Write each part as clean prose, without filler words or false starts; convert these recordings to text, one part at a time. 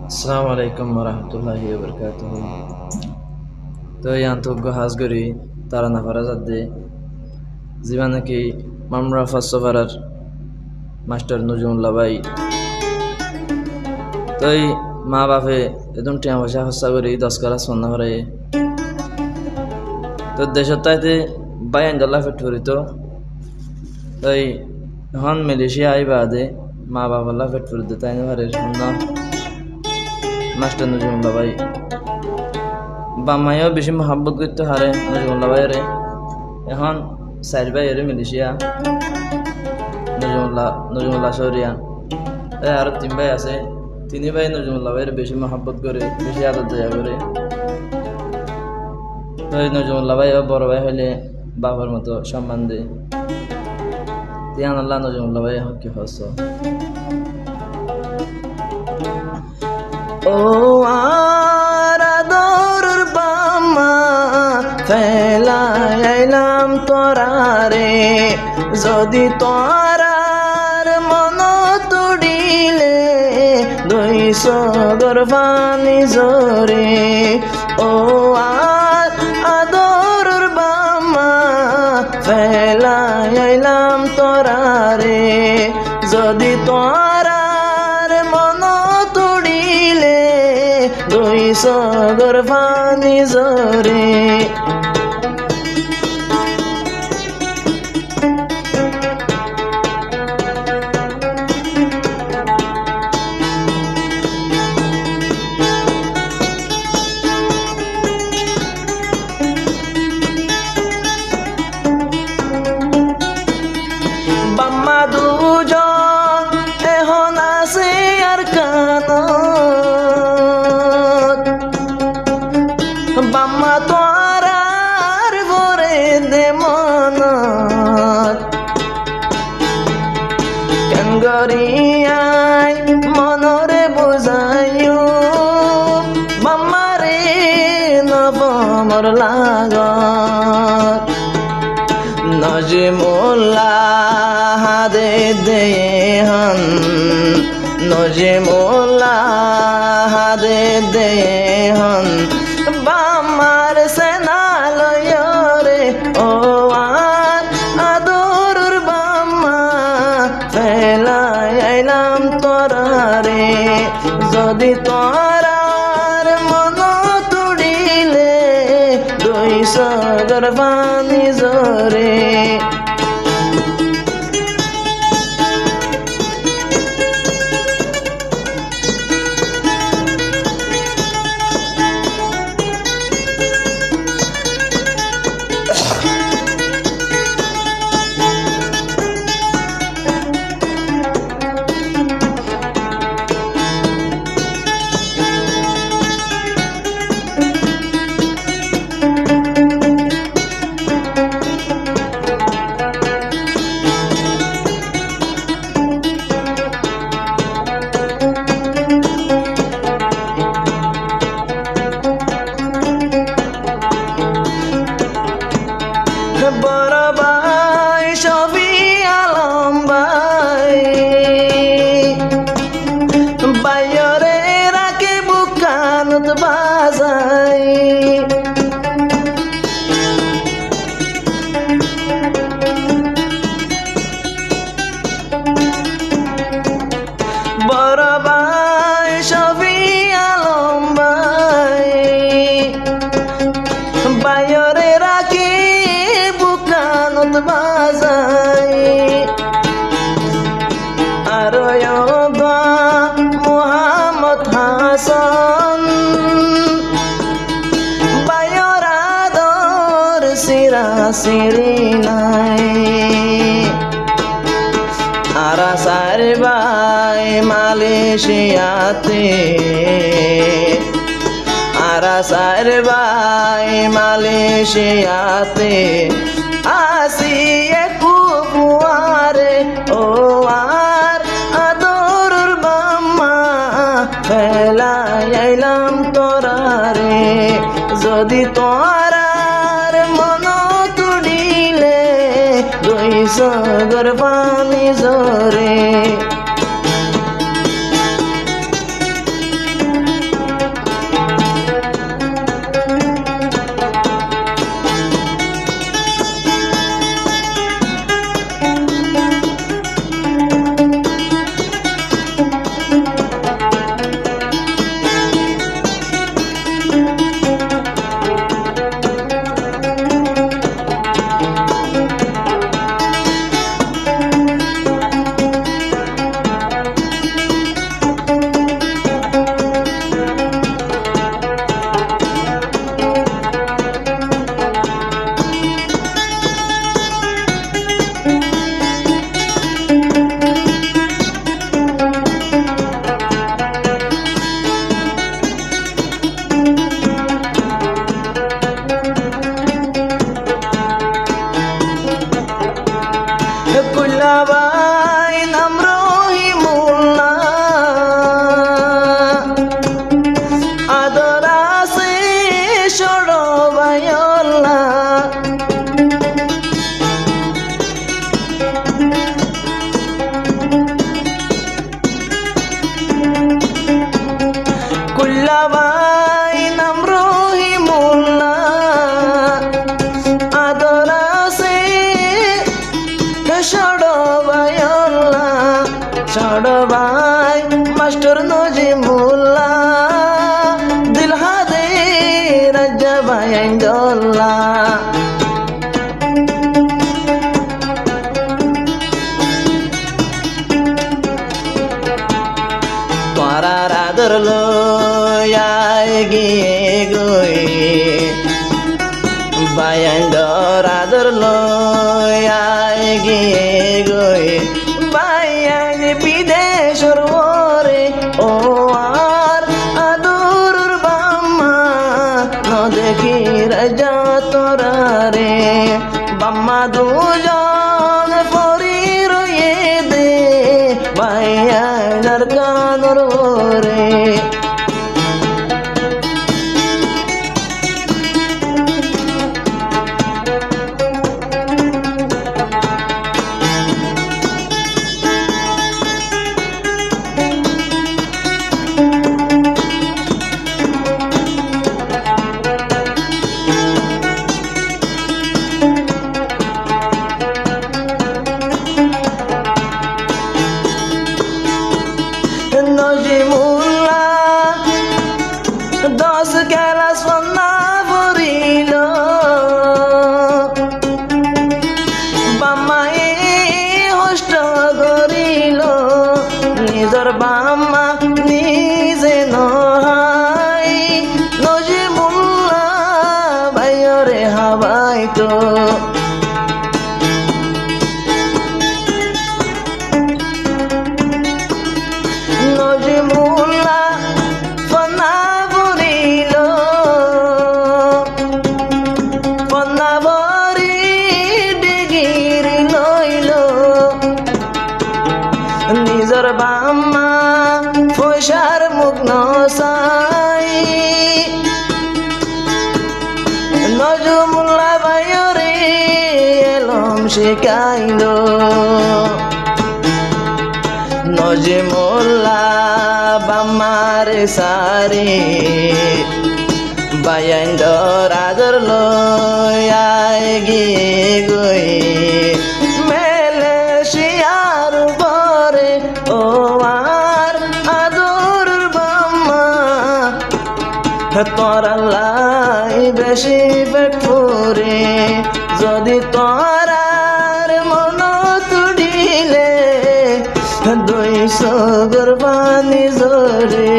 Assalamualaikum warahmatullahi wabarakatuh. তো এই আন্তজ্ঞ হাজগরি তারা না পারা যাতে জীবন নাকি মামরা ফাঁসফারার মাস্টার নজরুল্লাহ ভাই তো এই মা বাপে একদম টিয়া পয়সা হস্তা করি 10 কালা সন্না করে তো দেশের তাইতে বাই আঞ্জাল্লা ফেট করিত তাই এখন মালয়েশিয়া আই বাদে মা বাবাল্লা ফেট করিত তাই না পারে সন্না মাস্টার নজরুল্লাহ ভাই বাম্মাইও বেশি মহাব্বত করতে হারে নজরুল্লাহ ভাইরে এখন সাইড ভাই এর মালয়েশিয়া নজরুল্লাহ শরিয়া আর 3 ভাই আছে 3 ভাই নজরুল্লাহ ভাইয়ের বেশি মহাব্বত করে বেশি আদর দয়া করে তো নজরুল্লাহ ভাই বড় ভাই হলে বাবার মতো সম্মান দেয় তিয়ান আল্লাহ নজরুল্লাহ ভাই হকি হস ও আদরুর বাম্মা ফেলাইলাম তোরারে যদি তোরার মন তুড়িলে 200 গর্ভানি জোরে ও আদরুর বাম্মা ফেলাইলাম তোরারে যদি তোরার মন তুড়িলে 200 গর্ভানি জোরে বাম্মা দুজন এখন আছে আর কানত বাম্মা তোরার ভরে দে মনত কেন গরিয়াই মনরে বুঝাইও বাম্মারে নবমর লাগত নজমুল্লাহ দে দেহন নজমুল্লাহ দে দেহন বামার সেনালয় রে ও আদরুর বাম্মা ফেলাইলাম তোরারে যদি তোরার মন তুড়িলে 200 গর্ভানি জোরে বড় ভাই সবই আলম ভাই বাইরে রাখে বুকানত বাজাই বড় ভাই সবই আলম ভাই বাইরে রাখে বুকানত বাজাই আর মোহাম্মদ হাসান বায়র আদর সিরা সিরি নাই আর সার ভাই মালয়েশিয়াতে আর সার ভাই মালয়েশিয়াতে আসিয়ে কুয়ারে ও আদরুর বাম্মা ফেলাইলাম তোরারে যদি তোরার মন তুড়িলে 200 গর্ভানি জোরে দুলাভাই নাম রহিমুল্লাহ আদর আছে ষড়ভাই মাস্টার নজিমুল্লাহ দিলহাদে রাজা ভাই আইন্দুল্লাহ তোরার আদর লয় গিয়ে গই বায়ান্দর আদর লয় গিয়ে গই বায়ান বিদেশর ওরে ও আর আদুর বাম্মা ন দেখি রাজা তোরারে বাম্মা দুজন পরি রয়ে দে বায়ানার কানর ওরে নজিমুল্লাহ 10 ক্লাস পন্না পড়িল বাম্মায়ে হষ্ট করিল নিজর বাম্মা নিজে নহাই নজিমুল্লাহ ভাইরে হাবাই তো নজিমুল্লাহ পন্না পড়িল পন্না ভরি ডিগিরি লইল নিজর বাম্মা পয়সার মুখ নসাই নজিমুল্লাহ ভাইরে এলম শিখাইল নজিমুল্লাহ বাম্মার সারি বায়ান্দর আদর লয় গিয়ে গই মালয়েশিয়ার পরে ও আর আদর বাম্মা তোরালাই বেশি পেট ফুরে যদি তোরার মন তুড়িলে 200 কুরবানি জোরে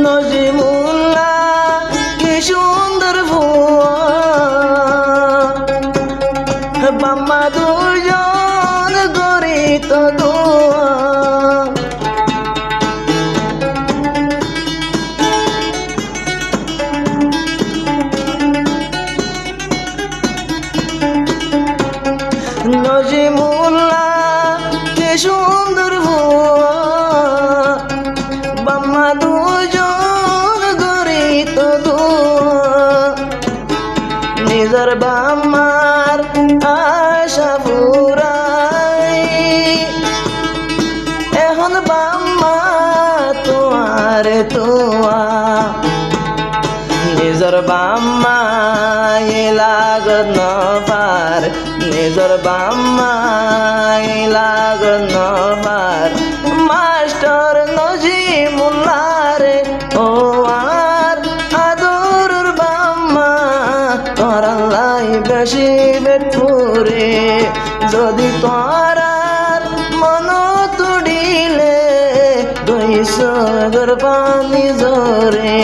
নজিমুল্লাহ কি সুন্দর ভুয়া বাম্মা দুজন গরিত দোয়া নজিমুল্লাহ কি সুন্দর ভুয়া বাম্মা দুজন গরিত দোয়া নিজর বাম্মার আশা পুরাই এখন বাম্মা তোয়ারে তোয়া নিজর বাম্মা লাগত ন পার নিজর বাম্মা লাগত ন পার মাস্টার নজিমুল্লাহ রে ও আর আদর বাম্মা তোরালাই বেশি পেট ফুরে যদি তোরার মন তুড়িলে 200 কুরবানি জোরে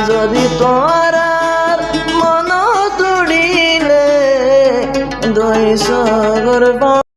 যদি তোরার মন তুড়িলে 200 কুরবানি